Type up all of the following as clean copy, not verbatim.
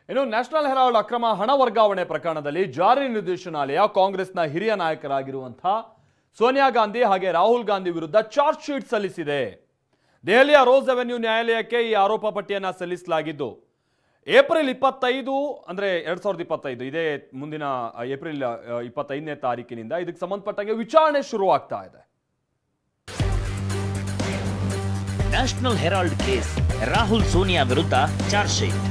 ಇನ್ನು national Herald ಅಕ್ರಮ ಹಣ ವರ್ಗಾವಣೆ ಪ್ರಕರಣದಲ್ಲಿ ಜಾರಿ ನಿರ್ದೇಶನಾಲಯ ಕಾಂಗ್ರೆಸ್ನ ಹಿರಿಯ ನಾಯಕರಾಗಿರುವಂತಹ ಸೋನಿಯಾ ಗಾಂಧಿ ಹಾಗೆ ರಾಹುಲ್ ಗಾಂಧಿ ವಿರುದ್ಧ ಚಾರ್ಜ್ ಶೀಟ್ ಸಲ್ಲಿಸಿದೆ. ದೆಹಲಿಯ ರೋಸ್ ಅವೆನ್ಯೂ ನ್ಯಾಯಾಲಯಕ್ಕೆ ಈ ಆರೋಪ ಪಟ್ಟಿಯನ್ನು ಸಲ್ಲಿಸಲಾಗಿದ್ದು ಏಪ್ರಿಲ್ 25 ಅಂದ್ರೆ 2025 ಇದೇ ಮುಂದಿನ ಏಪ್ರಿಲ್ 25ನೇ ತಾರೀಕಿನಿಂದ ಇದಕ್ಕೆ ಸಂಬಂಧಪಟ್ಟಂಗೆ ವಿಚಾರಣೆ ಶುರುವಾಗ್ತಾ ಇದೆ. National Herald case, Rahul Sonia ವಿರುದ್ಧ charge sheet.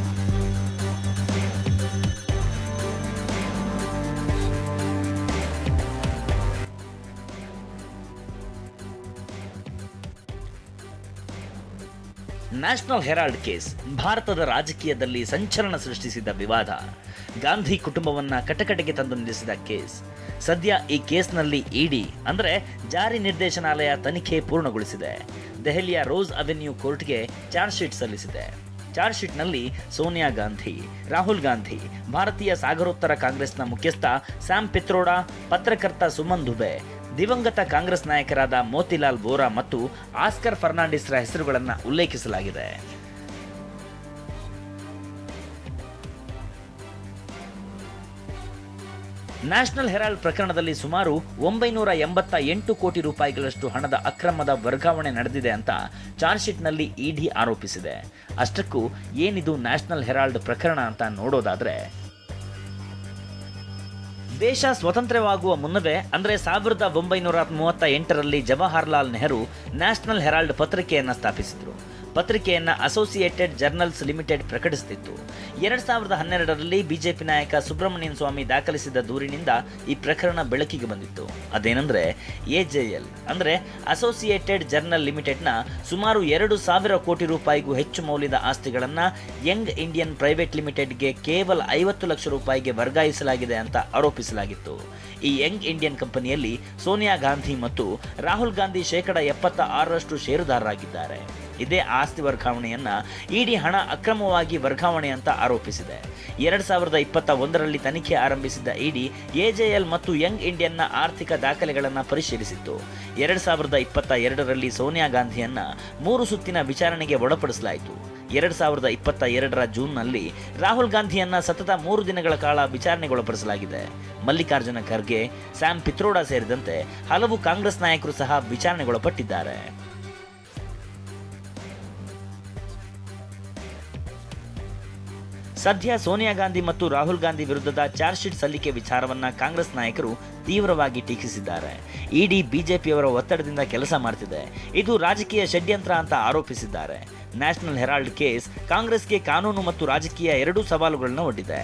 National Herald case ಭಾರತದ ರಾಜಕೀಯದಲ್ಲಿ ಸಂಚಲನ ಸೃಷ್ಟಿಸಿದ ವಿವಾದ. ಗಾಂಧಿ ಕುಟುಂಬವನ್ನ ಕಟಕಟೆಗೆ ತಂದು ನಿಲ್ಲಿಸಿದ ಕೇಸ್. ಸದ್ಯ ಈ ಕೇಸ್ನಲ್ಲಿ ಇಡಿ ಅಂದರೆ ಜಾರಿ ನಿರ್ದೇಶನಾಲಯ ತನಿಖೆ ಪೂರ್ಣಗೊಳಿಸಿದೆ. ದೆಹಲಿಯ ರೋಸ್ ಅವೆನ್ಯೂ ಕೋರ್ಟ್ಗೆ ಚಾರ್ಜ್ ಶೀಟ್ ಸಲ್ಲಿಸಿದೆ. ಚಾರ್ಜ್ ಶೀಟ್ನಲ್ಲಿ ಸೋನಿಯಾ ಗಾಂಧಿ, ರಾಹುಲ್ ಗಾಂಧಿ, ಭಾರತೀಯ ಸಾಗರೋತ್ತರ ಕಾಂಗ್ರೆಸ್ನ ಮುಖ್ಯಸ್ಥ ಸ್ಯಾಮ್ ಪಿತ್ರೋಡಾ, ಪತ್ರಕರ್ತ ಸುಮನ್ ದುಬೆ, ದಿವಂಗತ ಕಾಂಗ್ರೆಸ್ ನಾಯಕರಾದ ಮೋತಿಲಾಲ್ ವೋರಾ ಮತ್ತು ಆಸ್ಕರ್ ಫರ್ನಾಂಡಿಸ್ರ ಹೆಸರುಗಳನ್ನು ಉಲ್ಲೇಖಿಸಲಾಗಿದೆ. ನ್ಯಾಷನಲ್ ಹೆರಾಲ್ಡ್ ಪ್ರಕರಣದಲ್ಲಿ ಸುಮಾರು 988 ಕೋಟಿ ರೂಪಾಯಿಗಳಷ್ಟು ಹಣದ ಅಕ್ರಮದ ವರ್ಗಾವಣೆ ನಡೆದಿದೆ ಅಂತ ಚಾರ್ಜ್ ಶೀಟ್ನಲ್ಲಿ ಇಡಿ ಆರೋಪಿಸಿದೆ. ಅಷ್ಟಕ್ಕೂ ಏನಿದು ನ್ಯಾಷನಲ್ ಹೆರಾಲ್ಡ್ ಪ್ರಕರಣ ಅಂತ ನೋಡೋದಾದ್ರೆ, ದೇಶ ಸ್ವತಂತ್ರವಾಗುವ ಮುನ್ನವೇ ಅಂದರೆ 1938ರಲ್ಲಿ ಜವಾಹರ್ಲಾಲ್ ನೆಹರು ನ್ಯಾಷನಲ್ ಹೆರಾಲ್ಡ್ ಪತ್ರಿಕೆಯನ್ನು ಸ್ಥಾಪಿಸಿದರು. ಪತ್ರಿಕೆಯನ್ನು ಅಸೋಸಿಯೇಟೆಡ್ ಜರ್ನಲ್ಸ್ ಲಿಮಿಟೆಡ್ ಪ್ರಕಟಿಸುತ್ತಿತ್ತು. 2012ರಲ್ಲಿ ಬಿಜೆಪಿ ನಾಯಕ ಸುಬ್ರಮಣಿಯನ್ ಸ್ವಾಮಿ ದಾಖಲಿಸಿದ ದೂರಿನಿಂದ ಈ ಪ್ರಕರಣ ಬೆಳಕಿಗೆ ಬಂದಿತ್ತು. ಅದೇನೆಂದರೆ, ಎಜೆಎಲ್ ಅಂದರೆ ಅಸೋಸಿಯೇಟೆಡ್ ಜರ್ನಲ್ ಲಿಮಿಟೆಡ್ನ ಸುಮಾರು 2,000 ಕೋಟಿ ರೂಪಾಯಿಗೂ ಹೆಚ್ಚು ಮೌಲ್ಯದ ಆಸ್ತಿಗಳನ್ನು ಯಂಗ್ ಇಂಡಿಯನ್ ಪ್ರೈವೇಟ್ ಲಿಮಿಟೆಡ್ಗೆ ಕೇವಲ 50 ಲಕ್ಷ ರೂಪಾಯಿಗೆ ವರ್ಗಾಯಿಸಲಾಗಿದೆ ಅಂತ ಆರೋಪಿಸಲಾಗಿತ್ತು. ಈ ಯಂಗ್ ಇಂಡಿಯನ್ ಕಂಪನಿಯಲ್ಲಿ ಸೋನಿಯಾ ಗಾಂಧಿ ಮತ್ತು ರಾಹುಲ್ ಗಾಂಧಿ 76% ಷೇರುದಾರರಾಗಿದ್ದಾರೆ. ಇದೇ ಆಸ್ತಿ ವರ್ಗಾವಣೆಯನ್ನ ಇಡಿ ಹಣ ಅಕ್ರಮವಾಗಿ ವರ್ಗಾವಣೆ ಅಂತ ಆರೋಪಿಸಿದೆ. 2021ರಲ್ಲಿ ತನಿಖೆ ಆರಂಭಿಸಿದ ಇಡಿ ಎಜೆಎಲ್ ಮತ್ತು ಯಂಗ್ ಇಂಡಿಯನ್ನ ಆರ್ಥಿಕ ದಾಖಲೆಗಳನ್ನು ಪರಿಶೀಲಿಸಿತ್ತು. 2022ರಲ್ಲಿ ಸೋನಿಯಾ ಗಾಂಧಿಯನ್ನ 3 ಸುತ್ತಿನ ವಿಚಾರಣೆಗೆ ಒಳಪಡಿಸಲಾಯಿತು. 2022ರ ಜೂನ್ನಲ್ಲಿ ರಾಹುಲ್ ಗಾಂಧಿಯನ್ನ ಸತತ 3 ದಿನಗಳ ಕಾಲ ವಿಚಾರಣೆಗೊಳಪಡಿಸಲಾಗಿದೆ. ಮಲ್ಲಿಕಾರ್ಜುನ ಖರ್ಗೆ, ಸ್ಯಾಮ್ ಪಿತ್ರೋಡಾ ಸೇರಿದಂತೆ ಹಲವು ಕಾಂಗ್ರೆಸ್ ನಾಯಕರು ಸಹ ವಿಚಾರಣೆಗೊಳಪಟ್ಟಿದ್ದಾರೆ. ಸದ್ಯ ಸೋನಿಯಾ ಗಾಂಧಿ ಮತ್ತು ರಾಹುಲ್ ಗಾಂಧಿ ವಿರುದ್ಧದ ಚಾರ್ಜ್ ಶೀಟ್ ಸಲ್ಲಿಕೆ ವಿಚಾರವನ್ನ ಕಾಂಗ್ರೆಸ್ ನಾಯಕರು ತೀವ್ರವಾಗಿ ಟೀಕಿಸಿದ್ದಾರೆ. ಇಡಿ ಬಿಜೆಪಿಯವರ ಒತ್ತಡದಿಂದ ಕೆಲಸ ಮಾಡ್ತಿದೆ, ಇದು ರಾಜಕೀಯ ಷಡ್ಯಂತ್ರ ಅಂತ ಆರೋಪಿಸಿದ್ದಾರೆ. ನ್ಯಾಷನಲ್ ಹೆರಾಲ್ಡ್ ಕೇಸ್ ಕಾಂಗ್ರೆಸ್ಗೆ ಕಾನೂನು ಮತ್ತು ರಾಜಕೀಯ ಎರಡೂ ಸವಾಲುಗಳನ್ನು ಒಡ್ಡಿದೆ.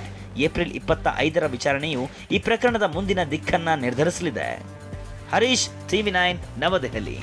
ಏಪ್ರಿಲ್ 25ರ ವಿಚಾರಣೆಯು ಈ ಪ್ರಕರಣದ ಮುಂದಿನ ದಿಕ್ಕನ್ನ ನಿರ್ಧರಿಸಲಿದೆ. ಹರೀಶ್, TV9, ನವದೆಹಲಿ.